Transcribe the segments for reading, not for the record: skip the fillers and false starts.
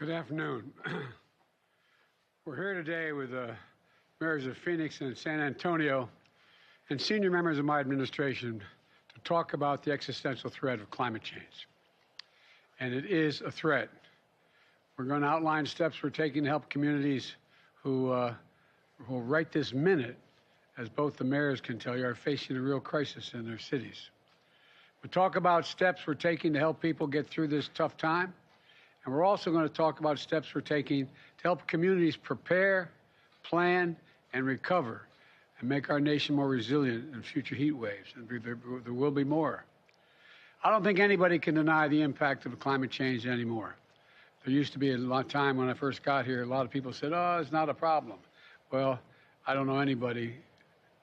Good afternoon. We're here today with the mayors of Phoenix and San Antonio and senior members of my administration to talk about the existential threat of climate change. And it is a threat. We're going to outline steps we're taking to help communities who right this minute, as both the mayors can tell you, are facing a real crisis in their cities. We'll talk about steps we're taking to help people get through this tough time. And we're also going to talk about steps we're taking to help communities prepare, plan, and recover and make our nation more resilient in future heat waves. And there will be more. I don't think anybody can deny the impact of climate change anymore. There used to be a lot of time when I first got here, a lot of people said, oh, it's not a problem. Well, I don't know anybody,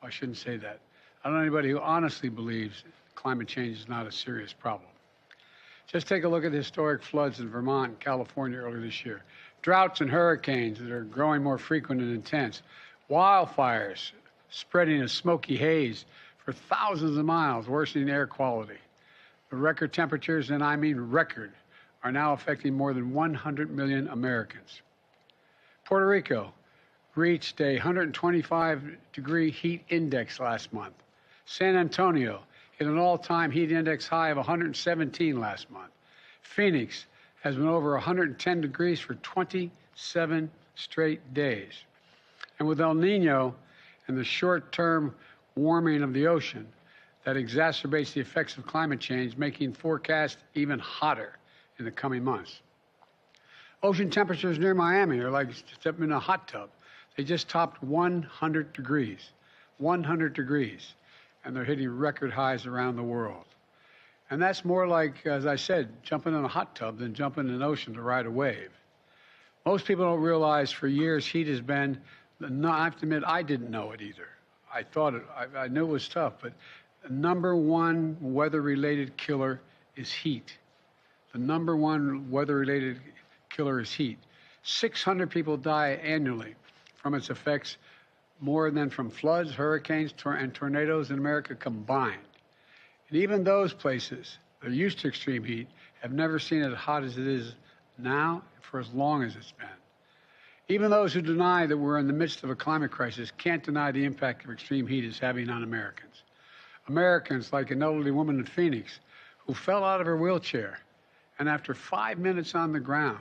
I shouldn't say that. I don't know anybody who honestly believes climate change is not a serious problem. Just take a look at the historic floods in Vermont and California earlier this year. Droughts and hurricanes that are growing more frequent and intense. Wildfires spreading a smoky haze for thousands of miles, worsening air quality. The record temperatures, and I mean record, are now affecting more than 100 million Americans. Puerto Rico reached a 125-degree heat index last month. San Antonio hit an all-time heat index high of 117 last month. Phoenix has been over 110 degrees for 27 straight days. And with El Nino and the short-term warming of the ocean, that exacerbates the effects of climate change, making forecasts even hotter in the coming months. Ocean temperatures near Miami are like stepping in a hot tub. They just topped 100 degrees. 100 degrees. And they're hitting record highs around the world. And that's more like, as I said, jumping in a hot tub than jumping in an ocean to ride a wave. Most people don't realize for years heat has been, I have to admit, I didn't know it either. I thought it, I knew it was tough, but the number one weather-related killer is heat. The number one weather-related killer is heat. 600 people die annually from its effects, more than from floods, hurricanes, and tornadoes in America combined. And even those places that are used to extreme heat have never seen it as hot as it is now for as long as it's been. Even those who deny that we're in the midst of a climate crisis can't deny the impact of extreme heat is having on Americans. Americans, like an elderly woman in Phoenix, who fell out of her wheelchair and after 5 minutes on the ground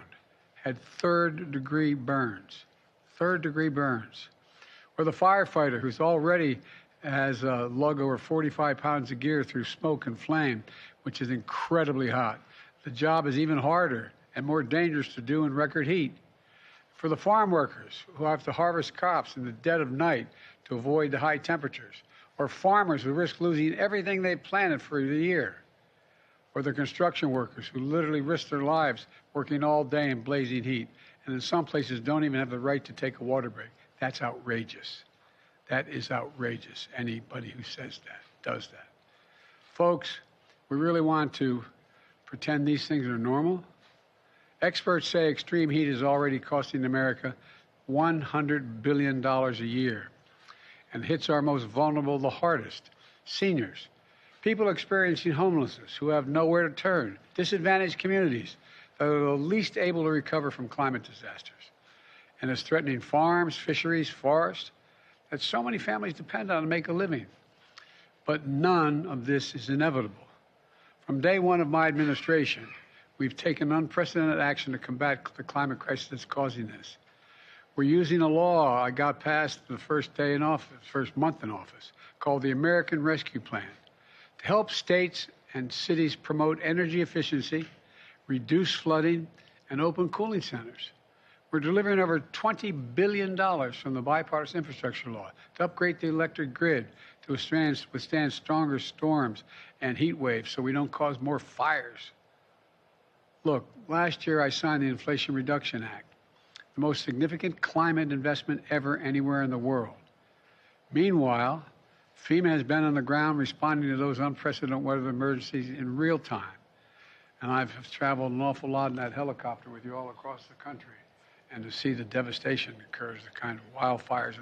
had third-degree burns. Third-degree burns. Or the firefighter who's already has lug over 45 pounds of gear through smoke and flame, which is incredibly hot. The job is even harder and more dangerous to do in record heat. For the farm workers who have to harvest crops in the dead of night to avoid the high temperatures, or farmers who risk losing everything they planted for the year, or the construction workers who literally risk their lives working all day in blazing heat, and in some places don't even have the right to take a water break. That's outrageous. That is outrageous. Anybody who says that, does that. Folks, we really want to pretend these things are normal? Experts say extreme heat is already costing America $100 billion a year and hits our most vulnerable the hardest, seniors, people experiencing homelessness who have nowhere to turn, disadvantaged communities that are the least able to recover from climate disasters. And it's threatening farms, fisheries, forests that so many families depend on to make a living. But none of this is inevitable. From day one of my administration, we've taken unprecedented action to combat the climate crisis that's causing this. We're using a law I got passed the first day in office, first month in office, called the American Rescue Plan, to help states and cities promote energy efficiency, reduce flooding, and open cooling centers. We're delivering over $20 billion from the bipartisan infrastructure law to upgrade the electric grid to withstand stronger storms and heat waves so we don't cause more fires. Look, last year I signed the Inflation Reduction Act, the most significant climate investment ever anywhere in the world. Meanwhile, FEMA has been on the ground responding to those unprecedented weather emergencies in real time. And I've traveled an awful lot in that helicopter with you all across the country. And to see the devastation that occurs, the kind of wildfires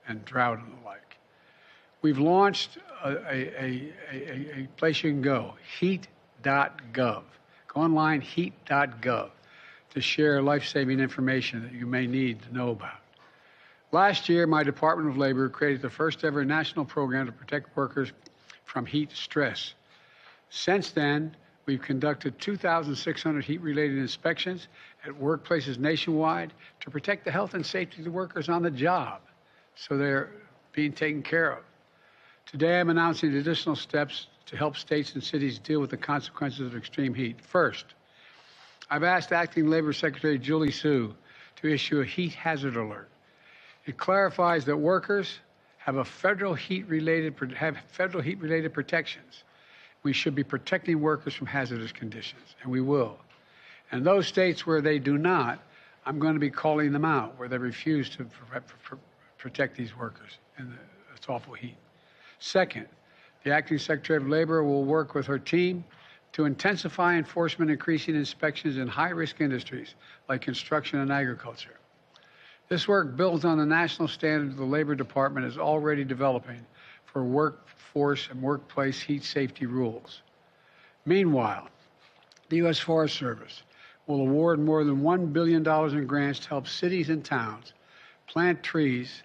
and drought and the like. We've launched a place you can go, heat.gov. Go online, heat.gov, to share life-saving information that you may need to know about. Last year, my Department of Labor created the first ever national program to protect workers from heat stress. Since then, we've conducted 2,600 heat-related inspections at workplaces nationwide to protect the health and safety of the workers on the job, so they're being taken care of. Today, I'm announcing additional steps to help states and cities deal with the consequences of extreme heat. First, I've asked Acting Labor Secretary Julie Su to issue a heat hazard alert. It clarifies that workers have federal heat-related protections. We should be protecting workers from hazardous conditions, and we will. And those states where they do not, I'm going to be calling them out, where they refuse to protect these workers in this awful heat. Second, the Acting Secretary of Labor will work with her team to intensify enforcement, increasing inspections in high-risk industries like construction and agriculture. This work builds on the national standard the Labor Department is already developing for workforce and workplace heat safety rules. Meanwhile, the U.S. Forest Service will award more than $1 billion in grants to help cities and towns plant trees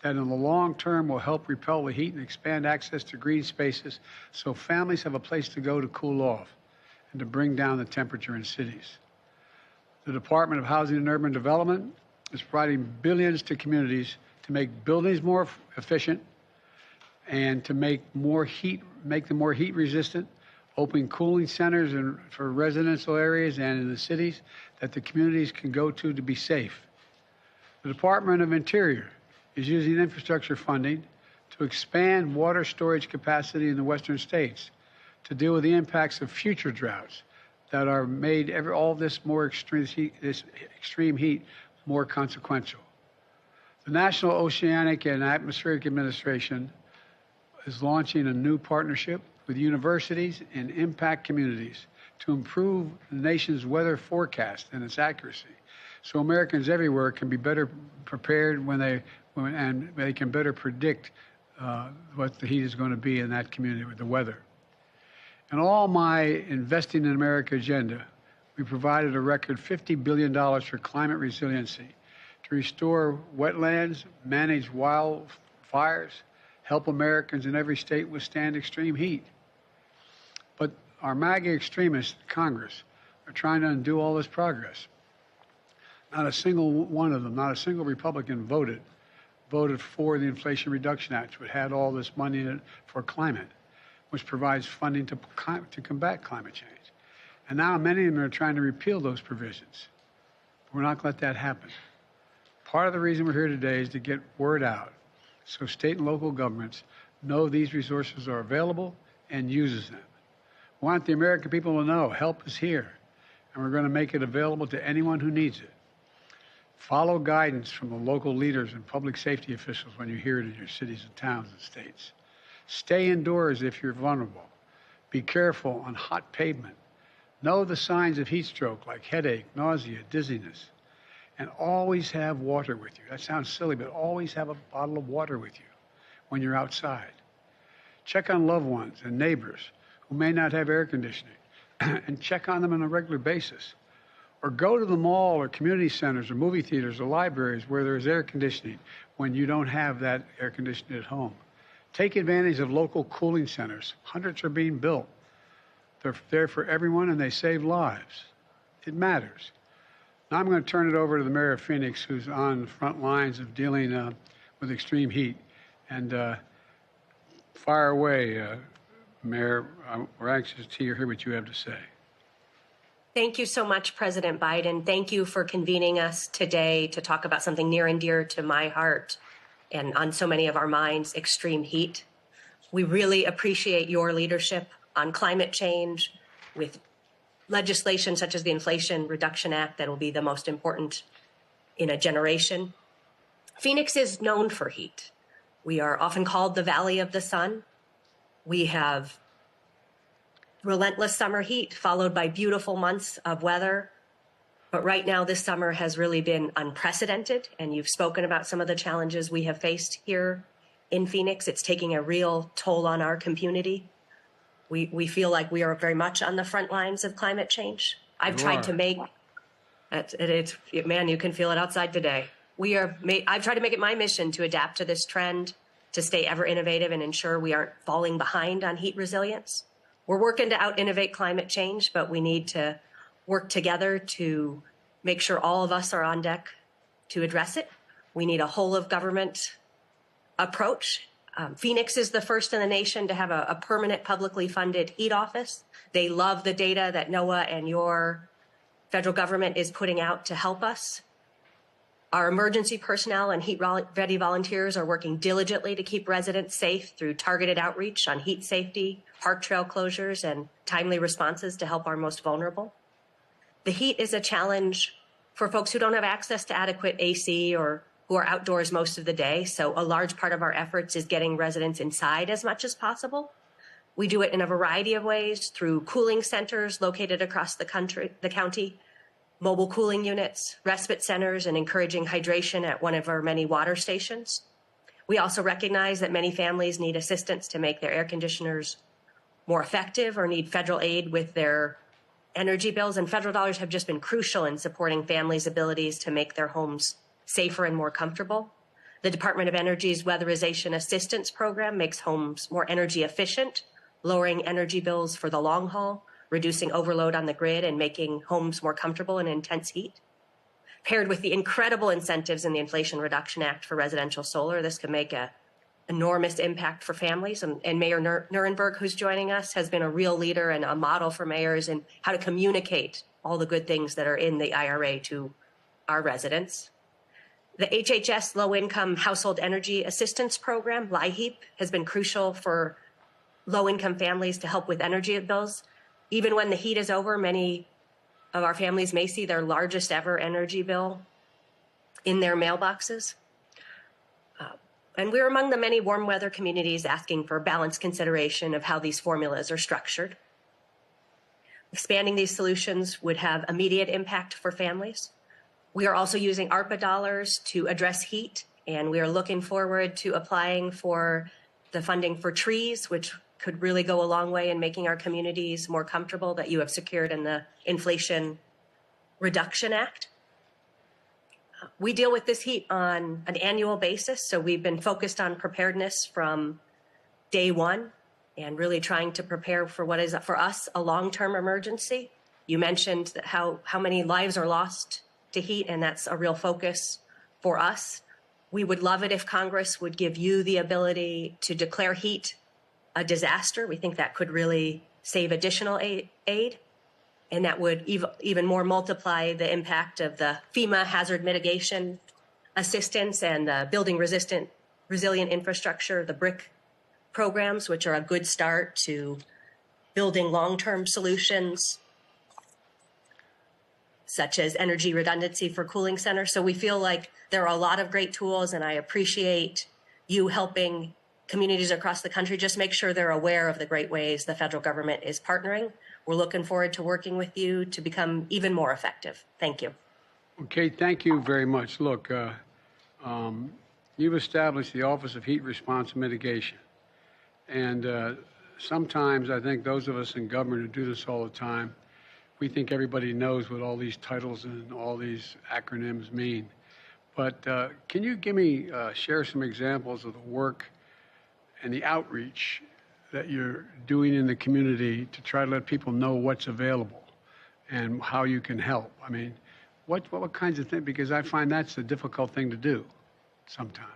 that in the long term will help repel the heat and expand access to green spaces so families have a place to go to cool off and to bring down the temperature in cities. The Department of Housing and Urban Development is providing billions to communities to make buildings more efficient and to make them more heat resistant, open cooling centers for residential areas and in the cities that the communities can go to be safe. The Department of Interior is using infrastructure funding to expand water storage capacity in the western states to deal with the impacts of future droughts that are made all this extreme heat more consequential. The National Oceanic and Atmospheric Administration is launching a new partnership with universities and impact communities to improve the nation's weather forecast and its accuracy, so Americans everywhere can be better prepared and they can better predict what the heat is going to be in that community with the weather. In all my Investing in America agenda, we provided a record $50 billion for climate resiliency to restore wetlands, manage wildfires, help Americans in every state withstand extreme heat. But our MAGA extremists in Congress are trying to undo all this progress. Not a single one of them, not a single Republican voted for the Inflation Reduction Act, which had all this money in it for climate, which provides funding to combat climate change. And now many of them are trying to repeal those provisions. We're not going to let that happen. Part of the reason we're here today is to get word out so state and local governments know these resources are available and uses them. We want the American people to know help is here, and we're going to make it available to anyone who needs it. Follow guidance from the local leaders and public safety officials when you hear it in your cities and towns and states. Stay indoors if you're vulnerable. Be careful on hot pavement. Know the signs of heat stroke like headache, nausea, dizziness. And always have water with you. That sounds silly, but always have a bottle of water with you when you're outside. Check on loved ones and neighbors who may not have air conditioning and check on them on a regular basis. Or go to the mall or community centers or movie theaters or libraries where there's air conditioning when you don't have that air conditioning at home. Take advantage of local cooling centers. Hundreds are being built. They're there for everyone and they save lives. It matters. Now I'm going to turn it over to the mayor of Phoenix, who's on the front lines of dealing with extreme heat. And fire away, Mayor. We're anxious to hear what you have to say. Thank you so much, President Biden. Thank you for convening us today to talk about something near and dear to my heart and on so many of our minds, extreme heat. We really appreciate your leadership on climate change with legislation such as the Inflation Reduction Act that will be the most important in a generation. Phoenix is known for heat. We are often called the Valley of the Sun. We have relentless summer heat followed by beautiful months of weather. But right now, this summer has really been unprecedented. And you've spoken about some of the challenges we have faced here in Phoenix. It's taking a real toll on our community. We feel like we are very much on the front lines of climate change. I've tried to make Man, you can feel it outside today. I've tried to make it my mission to adapt to this trend, to stay ever innovative and ensure we aren't falling behind on heat resilience. We're working to out-innovate climate change, but we need to work together to make sure all of us are on deck to address it. We need a whole of government approach. Phoenix is the first in the nation to have a permanent publicly funded heat office. They love the data that NOAA and your federal government is putting out to help us. Our emergency personnel and heat-ready volunteers are working diligently to keep residents safe through targeted outreach on heat safety, park trail closures, and timely responses to help our most vulnerable. The heat is a challenge for folks who don't have access to adequate AC or who are outdoors most of the day. So a large part of our efforts is getting residents inside as much as possible. We do it in a variety of ways through cooling centers located across the county, mobile cooling units, respite centers, and encouraging hydration at one of our many water stations. We also recognize that many families need assistance to make their air conditioners more effective or need federal aid with their energy bills, and federal dollars have just been crucial in supporting families' abilities to make their homes safer and more comfortable. The Department of Energy's Weatherization Assistance Program makes homes more energy efficient, lowering energy bills for the long haul, reducing overload on the grid, and making homes more comfortable in intense heat. Paired with the incredible incentives in the Inflation Reduction Act for residential solar, this could make an enormous impact for families. And Mayor Nuremberg, who's joining us, has been a real leader and a model for mayors in how to communicate all the good things that are in the IRA to our residents. The HHS Low-Income Household Energy Assistance Program, LIHEAP, has been crucial for low-income families to help with energy bills. Even when the heat is over, many of our families may see their largest ever energy bill in their mailboxes. And we're among the many warm weather communities asking for balanced consideration of how these formulas are structured. Expanding these solutions would have immediate impact for families. We are also using ARPA dollars to address heat, and we are looking forward to applying for the funding for trees, which could really go a long way in making our communities more comfortable, that you have secured in the Inflation Reduction Act. We deal with this heat on an annual basis, so we've been focused on preparedness from day one and really trying to prepare for what is, for us, a long-term emergency. You mentioned that how many lives are lost to heat, and that's a real focus for us. We would love it if Congress would give you the ability to declare heat a disaster. We think that could really save additional aid, and that would even more multiply the impact of the FEMA hazard mitigation assistance and the building resilient infrastructure, the BRIC programs, which are a good start to building long-term solutions such as energy redundancy for cooling centers. So we feel like there are a lot of great tools, and I appreciate you helping communities across the country just make sure they're aware of the great ways the federal government is partnering. We're looking forward to working with you to become even more effective. Thank you. Okay, thank you very much. Look, you've established the Office of Heat Response and Mitigation. And sometimes I think those of us in government who do this all the time, we think everybody knows what all these titles and all these acronyms mean. But can you share some examples of the work and the outreach that you're doing in the community to try to let people know what's available and how you can help? I mean, what kinds of things? Because I find that's a difficult thing to do sometimes.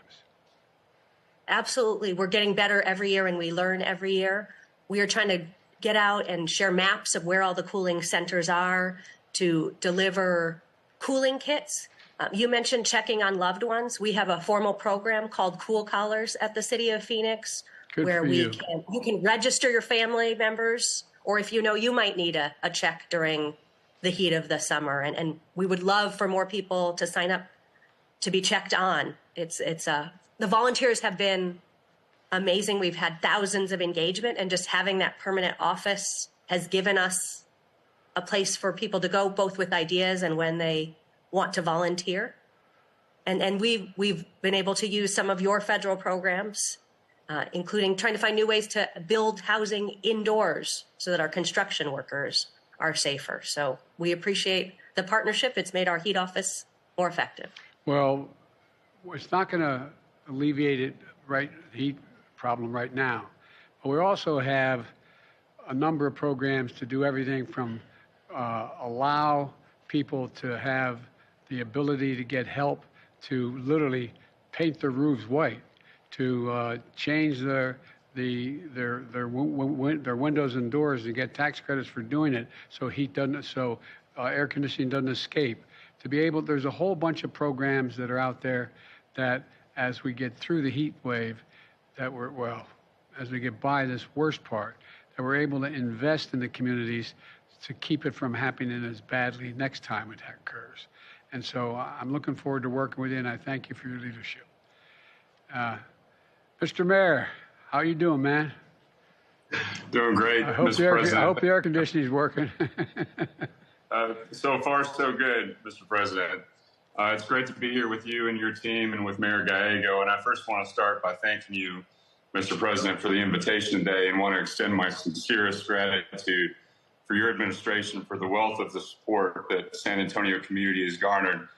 Absolutely. We're getting better every year, and we learn every year. We are trying to get out and share maps of where all the cooling centers are to deliver cooling kits. You mentioned checking on loved ones. We have a formal program called Cool Collars at the City of Phoenix, where you can register your family members, or if you know you might need a check during the heat of the summer. And we would love for more people to sign up to be checked on. The volunteers have been amazing. We've had thousands of engagement, and just having that permanent office has given us a place for people to go, both with ideas and when they want to volunteer. And we've been able to use some of your federal programs, including trying to find new ways to build housing indoors so that our construction workers are safer. So we appreciate the partnership, it's made our heat office more effective. Well, it's not going to alleviate the heat problem right now. But we also have a number of programs to do everything from allow people to have the ability to get help to literally paint their roofs white, to change their windows and doors and get tax credits for doing it, so air conditioning doesn't escape. To be able, there's a whole bunch of programs that are out there that, as we get through the heat wave, as we get by this worst part, that we're able to invest in the communities to keep it from happening as badly next time it occurs. And so I'm looking forward to working with you, and I thank you for your leadership. Mr. Mayor, how you doing, man? Doing great, Mr. President. I hope the air conditioning is working. So far, so good, Mr. President. It's great to be here with you and your team and with Mayor Gallego. And I first want to start by thanking you, Mr. President, for the invitation today, and want to extend my sincerest gratitude for your administration for the wealth of the support that the San Antonio community has garnered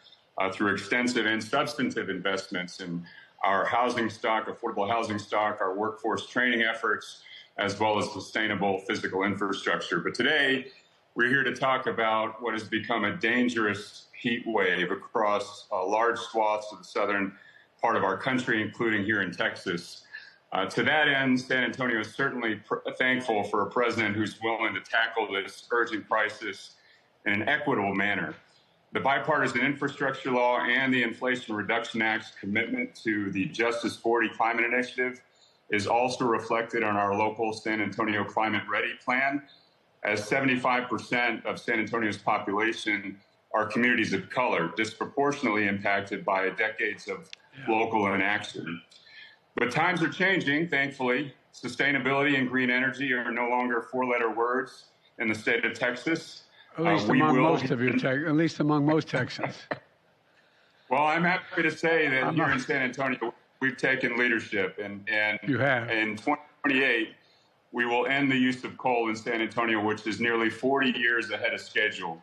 through extensive and substantive investments in our housing stock, affordable housing stock, our workforce training efforts, as well as sustainable physical infrastructure. But today, we're here to talk about what has become a dangerous heat wave across large swaths of the southern part of our country, including here in Texas. To that end, San Antonio is certainly thankful for a president who's willing to tackle this urgent crisis in an equitable manner. The bipartisan infrastructure law and the Inflation Reduction Act's commitment to the Justice 40 climate initiative is also reflected on our local San Antonio Climate Ready plan, as 75% of San Antonio's population are communities of color, disproportionately impacted by decades of local inaction. But times are changing, thankfully. Sustainability and green energy are no longer four-letter words in the state of Texas. At least among most Texans. Well, I'm happy to say that here in San Antonio, we've taken leadership. And you have. In 2028, we will end the use of coal in San Antonio, which is nearly 40 years ahead of schedule.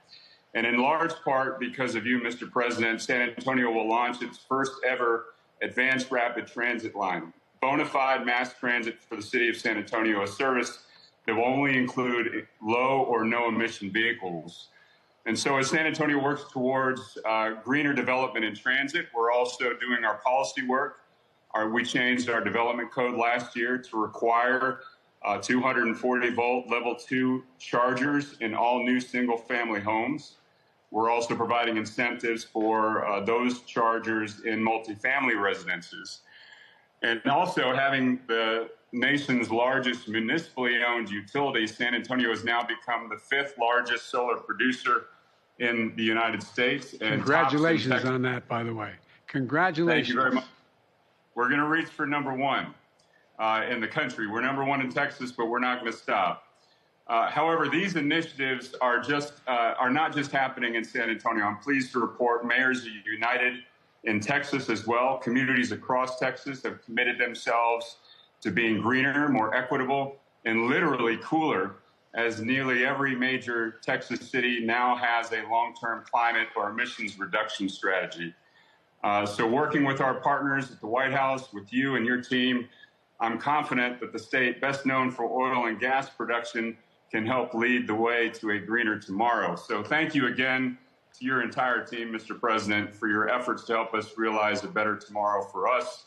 And in large part because of you, Mr. President, San Antonio will launch its first ever advanced rapid transit line, bona fide mass transit for the city of San Antonio, a service that will only include low or no emission vehicles. And so as San Antonio works towards greener development in transit, we're also doing our policy work. We changed our development code last year to require 240-volt level 2 chargers in all new single-family homes. We're also providing incentives for those chargers in multifamily residences. And also having the nation's largest municipally owned utility, San Antonio has now become the 5th largest solar producer in the United States. And congratulations on that, by the way. Congratulations. Thank you very much. We're going to reach for number 1 in the country. We're number 1 in Texas, but we're not going to stop. However, these initiatives are not just happening in San Antonio. I'm pleased to report mayors are united in Texas as well. Communities across Texas have committed themselves to being greener, more equitable, and literally cooler, as nearly every major Texas city now has a long-term climate or emissions reduction strategy. So working with our partners at the White House, with you and your team, I'm confident that the state best known for oil and gas production can help lead the way to a greener tomorrow. So thank you again to your entire team, Mr. President, for your efforts to help us realize a better tomorrow for us,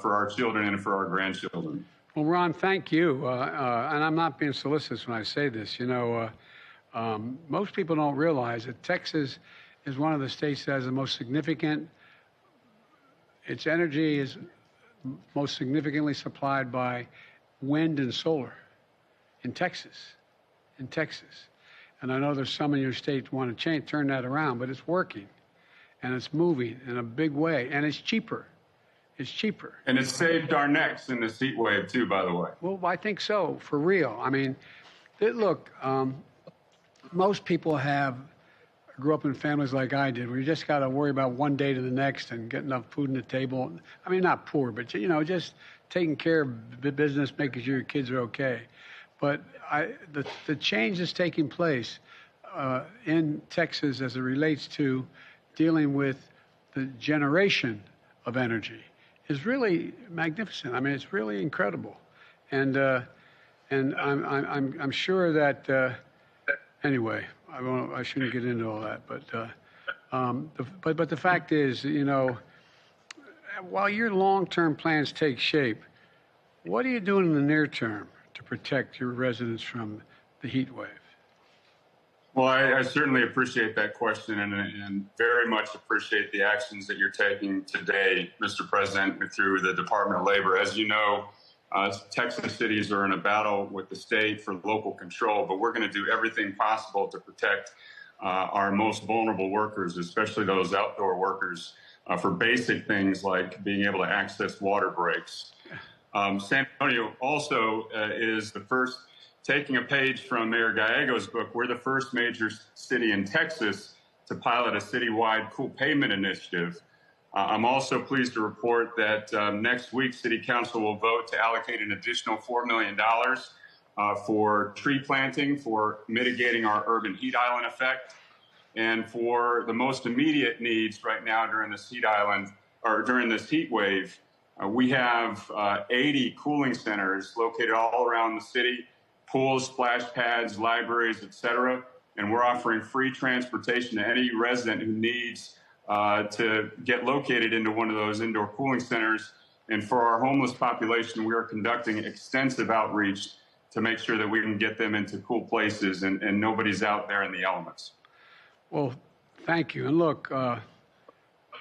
for our children, and for our grandchildren. Well, Ron, thank you. And I'm not being solicitous when I say this. You know, most people don't realize that Texas is one of the states that has the most significant, its energy is most significantly supplied by wind and solar in Texas. And I know there's some in your state want to turn that around, but it's working and it's moving in a big way, and it's cheaper. It's cheaper. And it's saved our necks in this heat wave too, by the way. Well, I think so, for real. I mean, look, most people grew up in families like I did, where you just got to worry about one day to the next and get enough food on the table. I mean, not poor, but, you know, just taking care of the business, making sure your kids are okay. But the change that's taking place in Texas as it relates to dealing with the generation of energy is really magnificent. I mean, it's really incredible, and I'm sure that anyway, I shouldn't get into all that, but the fact is, you know, while your long-term plans take shape, what are you doing in the near term to protect your residents from the heat wave? Well, I certainly appreciate that question and very much appreciate the actions that you're taking today, Mr. President, through the Department of Labor. As you know, Texas cities are in a battle with the state for local control, but we're going to do everything possible to protect our most vulnerable workers, especially those outdoor workers, for basic things like being able to access water breaks. San Antonio also is the first, taking a page from Mayor Gallego's book, we're the first major city in Texas to pilot a citywide cool pavement initiative. I'm also pleased to report that next week, City Council will vote to allocate an additional $4 million for tree planting, for mitigating our urban heat island effect, and for the most immediate needs right now during this heat island, or during this heat wave. We have 80 cooling centers located all around the city, pools, splash pads, libraries, etc. And we're offering free transportation to any resident who needs to get located into one of those indoor cooling centers. And for our homeless population, we are conducting extensive outreach to make sure that we can get them into cool places and nobody's out there in the elements. Well, thank you. And look,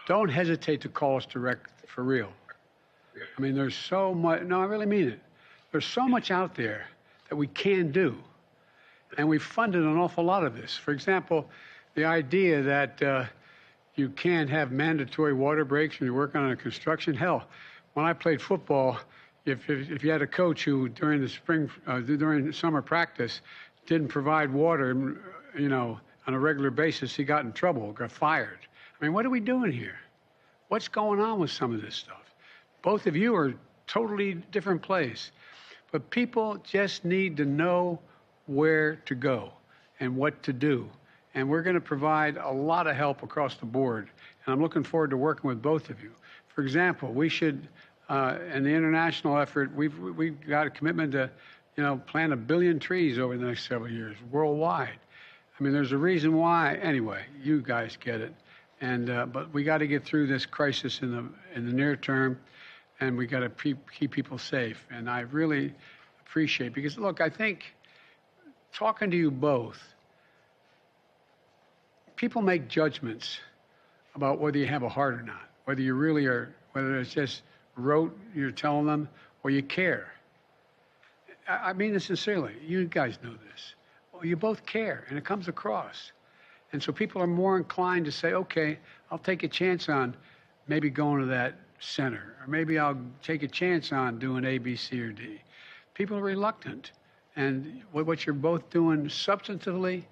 don't hesitate to call us direct, for real. I mean, there's so much. No, I really mean it. There's so much out there that we can do. And we've funded an awful lot of this. For example, the idea that you can't have mandatory water breaks when you're working on a construction. Hell, when I played football, if you had a coach who during the summer practice didn't provide water, you know, on a regular basis, he got in trouble, got fired. I mean, what are we doing here? What's going on with some of this stuff? Both of you are totally different place. But people just need to know where to go and what to do. And we're going to provide a lot of help across the board. And I'm looking forward to working with both of you. For example, we should, in the international effort, we've got a commitment to, you know, plant 1 billion trees over the next several years worldwide. I mean, there's a reason why. Anyway, you guys get it. And but we got to get through this crisis in the near term. And we got to keep people safe. And I really appreciate, because look, I think talking to you both, people make judgments about whether you have a heart or not, whether you really are, whether it's just rote, you're telling them, or you care. I mean this sincerely. You guys know this. Well, you both care, and it comes across. And so people are more inclined to say, okay, I'll take a chance on maybe going to that center, or maybe I'll take a chance on doing A, B, C, or D. People are reluctant. And what you're both doing substantively,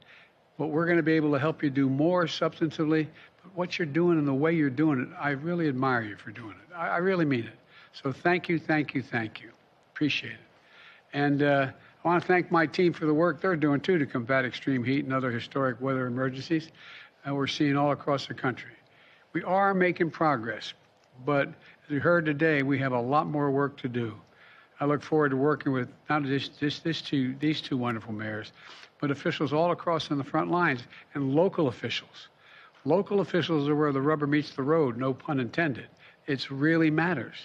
what we're going to be able to help you do more substantively, but what you're doing and the way you're doing it, I really admire you for doing it. I really mean it. So thank you, thank you, thank you. Appreciate it. And I want to thank my team for the work they're doing, too, to combat extreme heat and other historic weather emergencies we're seeing all across the country. We are making progress. But as we heard today, we have a lot more work to do. I look forward to working with not just these two wonderful mayors, but officials all across on the front lines and local officials. Local officials are where the rubber meets the road, no pun intended. It really matters.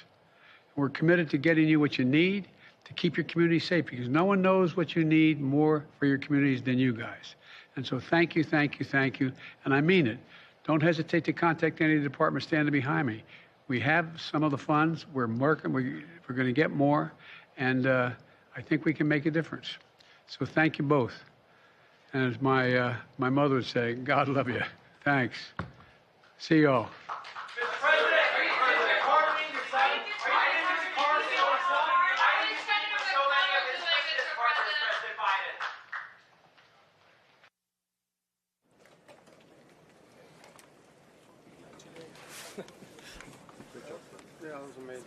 We're committed to getting you what you need to keep your community safe, because no one knows what you need more for your communities than you guys. And so thank you, thank you, thank you. And I mean it. Don't hesitate to contact any department standing behind me. We have some of the funds. We're working. We're going to get more, and I think we can make a difference. So thank you both. And as my mother would say, God love you. Thanks. See you all. Mr. President, are you pardoning your son? Are you pardoning your son? Why are you sending so many of his business partners, President Biden? Yeah, that was amazing.